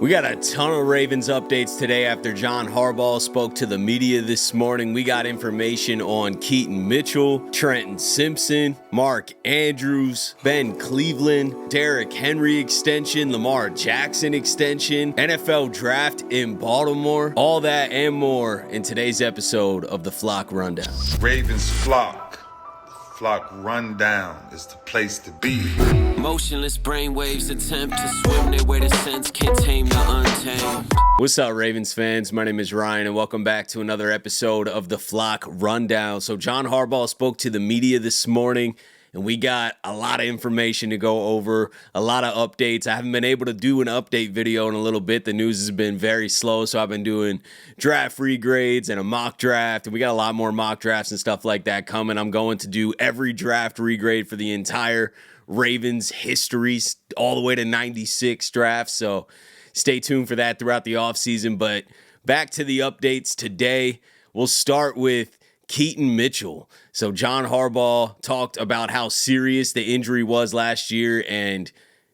We got a ton of Ravens updates today after John Harbaugh spoke to the media this morning. We got information on Keaton Mitchell, Trenton Simpson, Mark Andrews, Ben Cleveland, Derrick Henry extension, Lamar Jackson extension, NFL draft in Baltimore. All that and more in today's episode of the Flock Rundown. Ravens Flock. Flock Rundown is the place to be. Motionless brainwaves attempt to swim their way to sense, can't tame the untamed. What's up, Ravens fans? My name is Ryan, and welcome back to another episode of the Flock Rundown. So John Harbaugh spoke to the media this morning, and we got a lot of information to go over, a lot of updates. I haven't been able to do an update video in a little bit. The news has been very slow, so I've been doing draft regrades and a mock draft, and we got a lot more mock drafts and stuff like that coming. I'm going to do every draft regrade for the entire Ravens history, all the way to 96 drafts, so stay tuned for that throughout the offseason. But back to the updates today. We'll start with Keaton Mitchell. So John Harbaugh talked about how serious the injury was last year and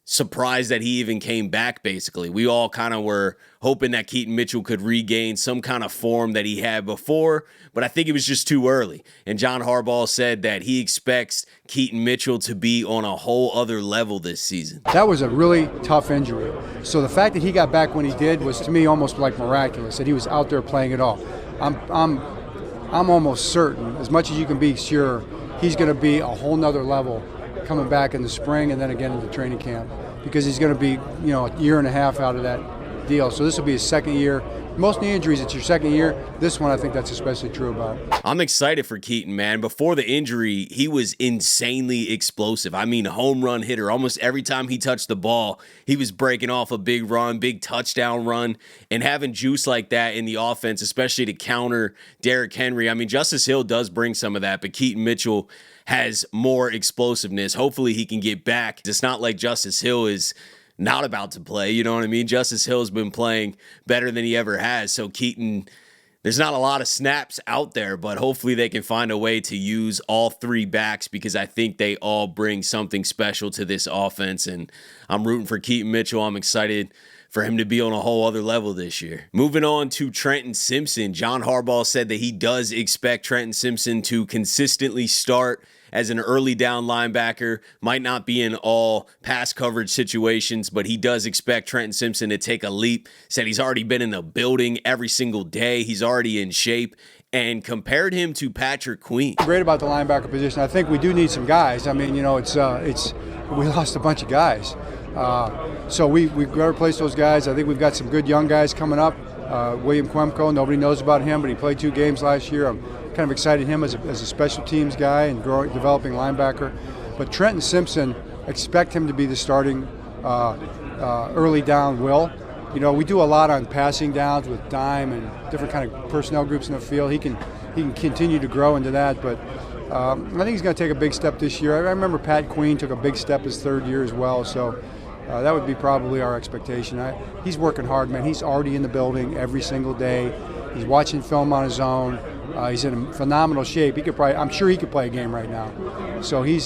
surprised that he even came back, basically. We all kind of were hoping that Keaton Mitchell could regain some kind of form that he had before, but I think it was just too early. And John Harbaugh said that he expects Keaton Mitchell to be on a whole other level this season. That was a really tough injury. So the fact that he got back when he did was, to me, almost like miraculous, that he was out there playing it all. I'm almost certain, as much as you can be sure, he's going to be a whole nother level coming back in the spring and then again in the training camp, because he's going to be, a year and a half out of that deal. So this will be his second year. Most knee injuries, it's your second year. This one, I think that's especially true about. I'm excited for Keaton, man. Before the injury, he was insanely explosive. I mean, home run hitter. Almost every time he touched the ball, he was breaking off a big run, big touchdown run, and having juice like that in the offense, especially to counter Derrick Henry. I mean, Justice Hill does bring some of that, but Keaton Mitchell has more explosiveness. Hopefully he can get back. It's not like Justice Hill is not about to play, you know what I mean? Justice Hill's been playing better than he ever has. So Keaton, there's not a lot of snaps out there, but hopefully they can find a way to use all three backs, because I think they all bring something special to this offense. And I'm rooting for Keaton Mitchell. I'm excited for him to be on a whole other level this year. Moving on to Trenton Simpson. John Harbaugh said that he does expect Trenton Simpson to consistently start as an early down linebacker. Might not be in all pass coverage situations, but he does expect Trenton Simpson to take a leap. Said he's already been in the building every single day. He's already in shape, and compared him to Patrick Queen. Great about the linebacker position. I think we do need some guys. I mean, we lost a bunch of guys. So we've got to replace those guys. I think we've got some good young guys coming up. William Quemco, nobody knows about him, but he played 2 games last year. I'm kind of excited him as a special teams guy and developing linebacker. But Trenton Simpson, expect him to be the starting early down will. We do a lot on passing downs with dime and different kind of personnel groups in the field. He can continue to grow into that, but I think he's going to take a big step this year. I remember Pat Queen took a big step his third year as well, so that would be probably our expectation. He's working hard, man. He's already in the building every single day. He's watching film on his own. He's in phenomenal shape. I'm sure he could play a game right now. So he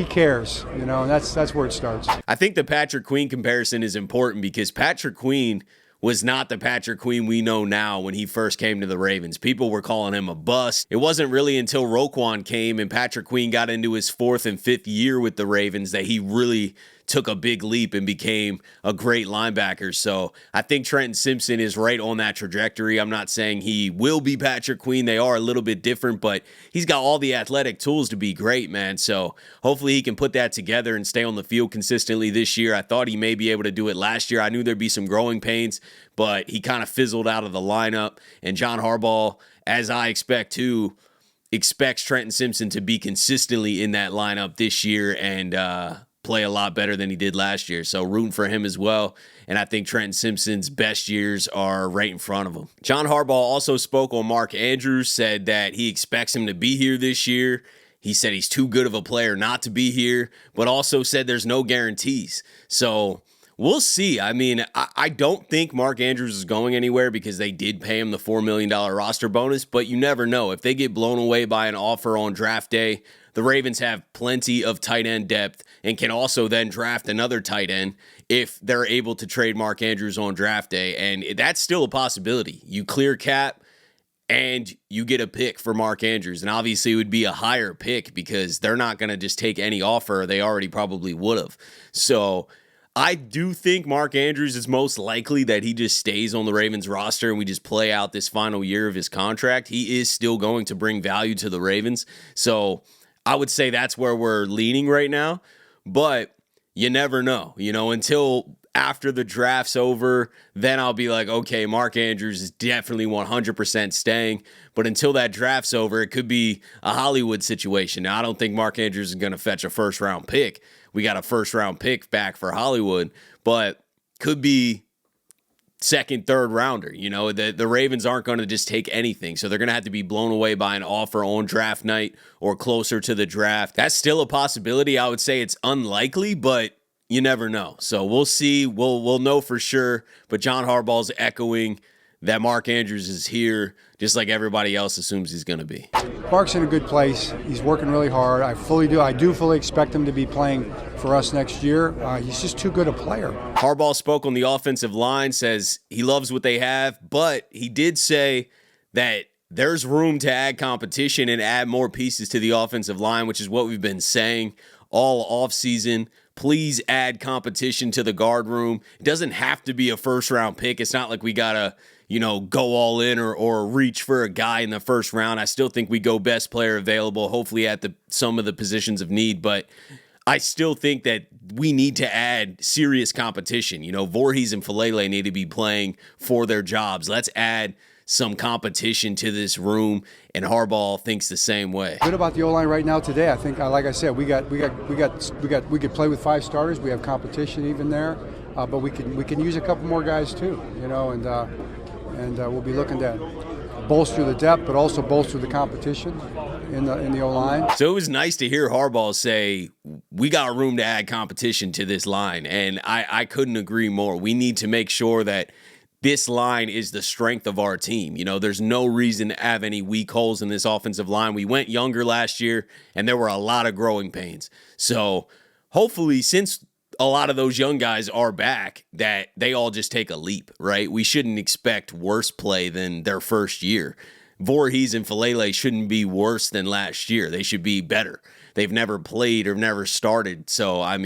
cares, and that's where it starts. I think the Patrick Queen comparison is important, because Patrick Queen was not the Patrick Queen we know now when he first came to the Ravens. People were calling him a bust. It wasn't really until Roquan came and Patrick Queen got into his 4th and 5th year with the Ravens that he really took a big leap and became a great linebacker. So I think Trenton Simpson is right on that trajectory. I'm not saying he will be Patrick Queen. They are a little bit different, but he's got all the athletic tools to be great, man. So hopefully he can put that together and stay on the field consistently this year. I thought he may be able to do it last year. I knew there'd be some growing pains, but he kind of fizzled out of the lineup. And John Harbaugh, as I expect too, expects Trenton Simpson to be consistently in that lineup this year and play a lot better than he did last year. So rooting for him as well. And I think Trenton Simpson's best years are right in front of him. John Harbaugh also spoke on Mark Andrews, said that he expects him to be here this year. He said he's too good of a player not to be here, but also said there's no guarantees. So we'll see. I mean, I don't think Mark Andrews is going anywhere, because they did pay him the $4 million roster bonus, but you never know. If they get blown away by an offer on draft day, the Ravens have plenty of tight end depth and can also then draft another tight end if they're able to trade Mark Andrews on draft day. And that's still a possibility. You clear cap and you get a pick for Mark Andrews. And obviously it would be a higher pick because they're not going to just take any offer. They already probably would have. So I do think Mark Andrews is most likely that he just stays on the Ravens roster and we just play out this final year of his contract. He is still going to bring value to the Ravens. So I would say that's where we're leaning right now. But you never know, until after the draft's over, then I'll be like, okay, Mark Andrews is definitely 100% staying. But until that draft's over, it could be a Hollywood situation. Now, I don't think Mark Andrews is going to fetch a first-round pick. We got a first-round pick back for Hollywood, but could be second, third rounder. The Ravens aren't going to just take anything. So they're going to have to be blown away by an offer on draft night or closer to the draft. That's still a possibility. I would say it's unlikely, but you never know. So we'll see. We'll know for sure. But John Harbaugh's echoing that Mark Andrews is here, just like everybody else assumes he's going to be. Mark's in a good place. He's working really hard. I do fully expect him to be playing for us next year. He's just too good a player. Harbaugh spoke on the offensive line, says he loves what they have, but he did say that there's room to add competition and add more pieces to the offensive line, which is what we've been saying all offseason. Please add competition to the guard room. It doesn't have to be a first-round pick. It's not like we got to, go all in or reach for a guy in the first round. I still think we go best player available, hopefully at some of the positions of need. But I still think that we need to add serious competition. Voorhees and Falele need to be playing for their jobs. Let's add some competition to this room, and Harbaugh thinks the same way. Good about the O-line right now today. I think, like I said, we could play with 5 starters. We have competition even there, but we can use a couple more guys too, and we'll be looking to bolster the depth, but also bolster the competition in the O-line. So it was nice to hear Harbaugh say we got room to add competition to this line, and I couldn't agree more. We need to make sure that this line is the strength of our team. There's no reason to have any weak holes in this offensive line. We went younger last year, and there were a lot of growing pains. So hopefully, since a lot of those young guys are back, that they all just take a leap, right? We shouldn't expect worse play than their first year. Voorhees and Falele shouldn't be worse than last year. They should be better. They've never played or never started. So, I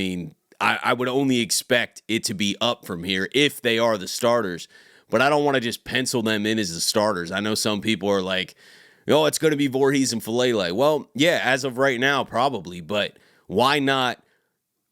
would only expect it to be up from here if they are the starters. But I don't want to just pencil them in as the starters. I know some people are like, it's going to be Voorhees and Falele. Well, yeah, as of right now, probably. But why not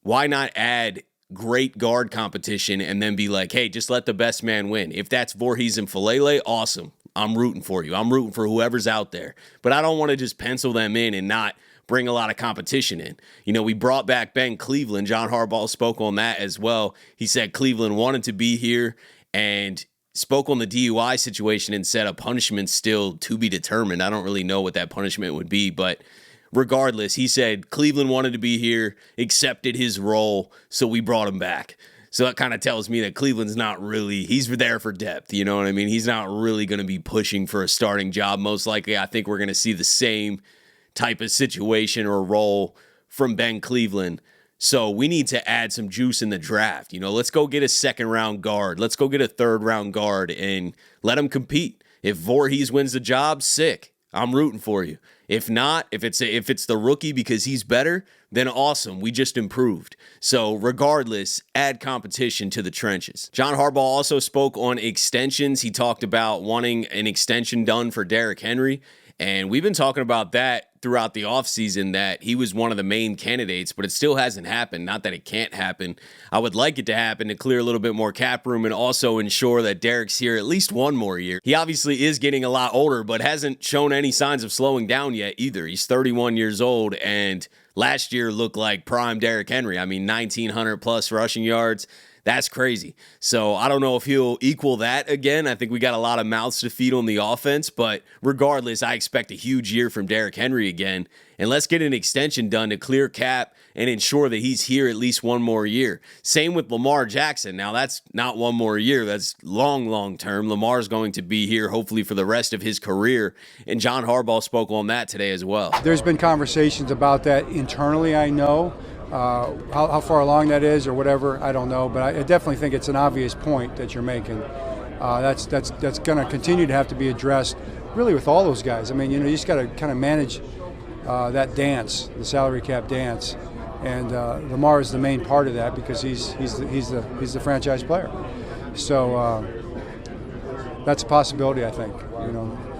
add great guard competition and then be like, hey, just let the best man win? If that's Voorhees and Falele, awesome. I'm rooting for you. I'm rooting for whoever's out there. But I don't want to just pencil them in and not bring a lot of competition in. We brought back Ben Cleveland. John Harbaugh spoke on that as well. He said Cleveland wanted to be here and spoke on the DUI situation and said a punishment still to be determined. I don't really know what that punishment would be, but regardless, he said Cleveland wanted to be here, accepted his role, so we brought him back. So that kind of tells me that Cleveland's not really, he's there for depth, you know what I mean? He's not really going to be pushing for a starting job. Most likely, I think we're going to see the same type of situation or role from Ben Cleveland. So we need to add some juice in the draft. Let's go get a second-round guard. Let's go get a third-round guard and let them compete. If Voorhees wins the job, sick. I'm rooting for you. If not, if it's the rookie because he's better, then awesome. We just improved. So regardless, add competition to the trenches. John Harbaugh also spoke on extensions. He talked about wanting an extension done for Derrick Henry. And we've been talking about that throughout the offseason, that he was one of the main candidates, but it still hasn't happened. Not that it can't happen. I would like it to happen to clear a little bit more cap room and also ensure that Derrick's here at least one more year. He obviously is getting a lot older, but hasn't shown any signs of slowing down yet either. He's 31 years old, and last year looked like prime Derrick Henry. 1,900 plus rushing yards. That's crazy. So I don't know if he'll equal that again. I think we got a lot of mouths to feed on the offense, but regardless, I expect a huge year from Derrick Henry again. And let's get an extension done to clear cap and ensure that he's here at least one more year. Same with Lamar Jackson. Now, that's not one more year. That's long term. Lamar's going to be here hopefully for the rest of his career. And John Harbaugh spoke on that today as well. There's been conversations about that internally, I know. How far along that is or whatever, I don't know. But I definitely think it's an obvious point that you're making. That's going to continue to have to be addressed really with all those guys. I mean, you just got to kind of manage that dance, the salary cap dance. And Lamar is the main part of that because he's the franchise player. So that's a possibility, I think.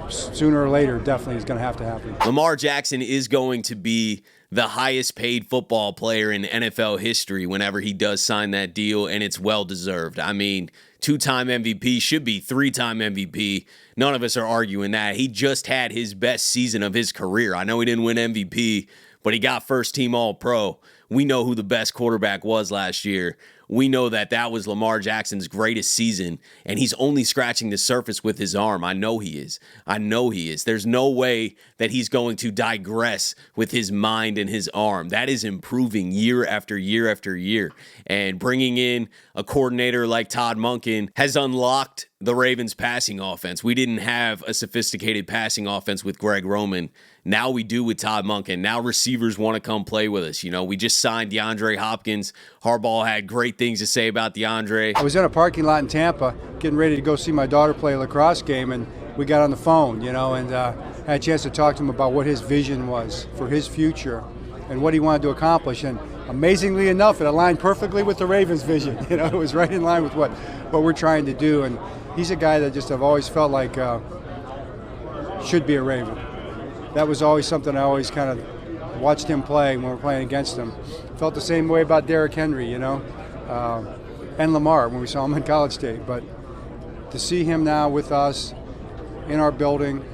Sooner or later, definitely is going to happen. Lamar Jackson is going to be the highest paid football player in NFL history whenever he does sign that deal, and it's well deserved. I mean, 2-time MVP, should be 3-time MVP. None of us are arguing that. He just had his best season of his career. I know he didn't win MVP, but he got first team All-Pro. We know who the best quarterback was last year. We know that was Lamar Jackson's greatest season, and he's only scratching the surface with his arm. I know he is. There's no way that he's going to digress with his mind and his arm. That is improving year after year after year. And bringing in a coordinator like Todd Monken has unlocked the Ravens' passing offense. We didn't have a sophisticated passing offense with Greg Roman. Now we do with Todd Monken. Now receivers want to come play with us. We just signed DeAndre Hopkins. Harbaugh had great things to say about DeAndre. I was in a parking lot in Tampa getting ready to go see my daughter play a lacrosse game, and we got on the phone, and had a chance to talk to him about what his vision was for his future and what he wanted to accomplish. And amazingly enough, it aligned perfectly with the Ravens' vision. It was right in line with what we're trying to do. And he's a guy that just I've always felt like should be a Raven. That was always something I always kind of watched him play when we're playing against him. Felt the same way about Derrick Henry, and Lamar when we saw him in College State. But to see him now with us in our building,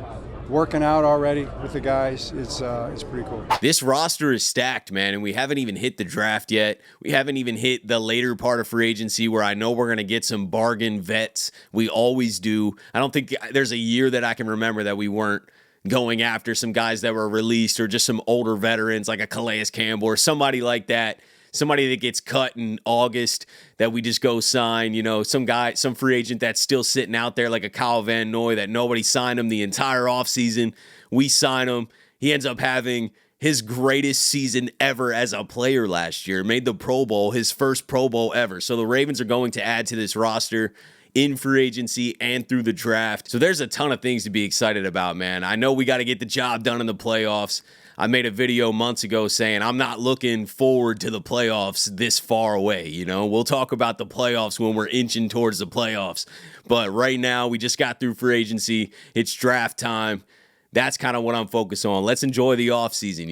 working out already with the guys, it's pretty cool. This roster is stacked, man, and we haven't even hit the draft yet. We haven't even hit the later part of free agency where I know we're going to get some bargain vets. We always do. I don't think there's a year that I can remember that we weren't going after some guys that were released or just some older veterans like a Calais Campbell or somebody like that. Somebody that gets cut in August that we just go sign, some free agent that's still sitting out there like a Kyle Van Noy that nobody signed him the entire offseason. We sign him. He ends up having his greatest season ever as a player last year. Made the Pro Bowl, his first Pro Bowl ever. So the Ravens are going to add to this roster in free agency and through the draft. So there's a ton of things to be excited about, man. I know we got to get the job done in the playoffs. I made a video months ago saying I'm not looking forward to the playoffs this far away. We'll talk about the playoffs when we're inching towards the playoffs. But right now, we just got through free agency. It's draft time. That's kind of what I'm focused on. Let's enjoy the offseason.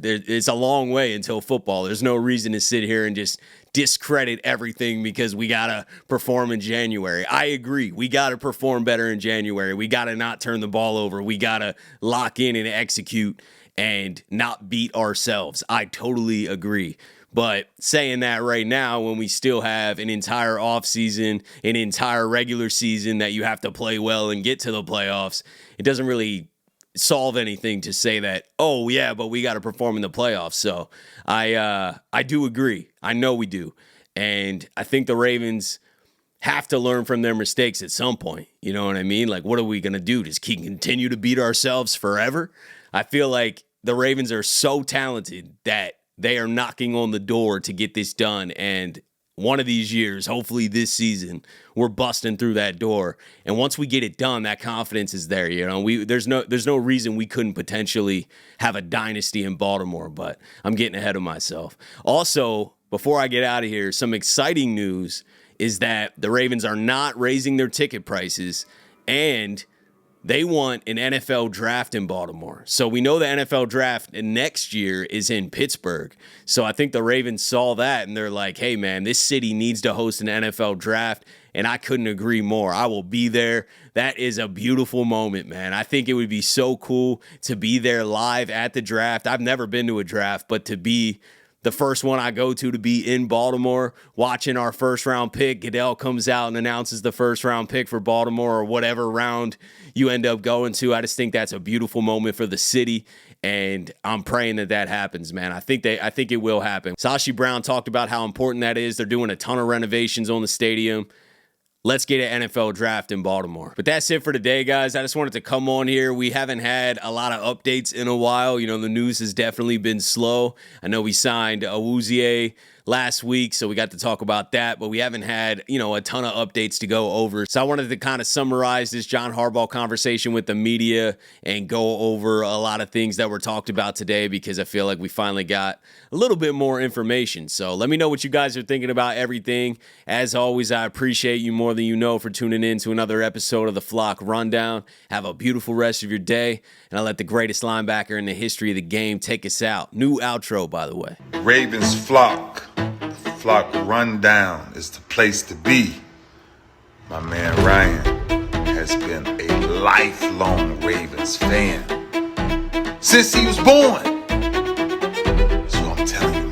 It's a long way until football. There's no reason to sit here and just discredit everything because we got to perform in January. I agree. We got to perform better in January. We got to not turn the ball over. We got to lock in and execute and not beat ourselves. I totally agree. But saying that right now, when we still have an entire offseason, an entire regular season that you have to play well and get to the playoffs, it doesn't really solve anything to say that, oh, yeah, but we got to perform in the playoffs. So I do agree. I know we do. And I think the Ravens have to learn from their mistakes at some point. You know what I mean? Like, what are we going to do? Just continue to beat ourselves forever? I feel like the Ravens are so talented that they are knocking on the door to get this done. And one of these years, hopefully this season, we're busting through that door. And once we get it done, that confidence is there. There's no reason we couldn't potentially have a dynasty in Baltimore, but I'm getting ahead of myself. Also, before I get out of here, some exciting news is that the Ravens are not raising their ticket prices, and they want an NFL draft in Baltimore. So we know the NFL draft next year is in Pittsburgh. So I think the Ravens saw that and they're like, hey, man, this city needs to host an NFL draft. And I couldn't agree more. I will be there. That is a beautiful moment, man. I think it would be so cool to be there live at the draft. I've never been to a draft, but to be the first one I go to be in Baltimore, watching our first round pick. Goodell comes out and announces the first round pick for Baltimore or whatever round you end up going to. I just think that's a beautiful moment for the city, and I'm praying that happens, man. I think it will happen. Sashi Brown talked about how important that is. They're doing a ton of renovations on the stadium. Let's get an NFL draft in Baltimore. But that's it for today, guys. I just wanted to come on here. We haven't had a lot of updates in a while. You know, the news has definitely been slow. I know we signed Awuzie last week, so we got to talk about that, but we haven't had, a ton of updates to go over. So I wanted to kind of summarize this John Harbaugh conversation with the media and go over a lot of things that were talked about today, because I feel like we finally got a little bit more information. So let me know what you guys are thinking about everything. As always, I appreciate you more than you know for tuning in to another episode of the Flock Rundown. Have a beautiful rest of your day, and I'll let the greatest linebacker in the history of the game take us out. New outro, by the way. Ravens Flock. Flock Rundown is the place to be. My man Ryan has been a lifelong Ravens fan since he was born. So I'm telling you,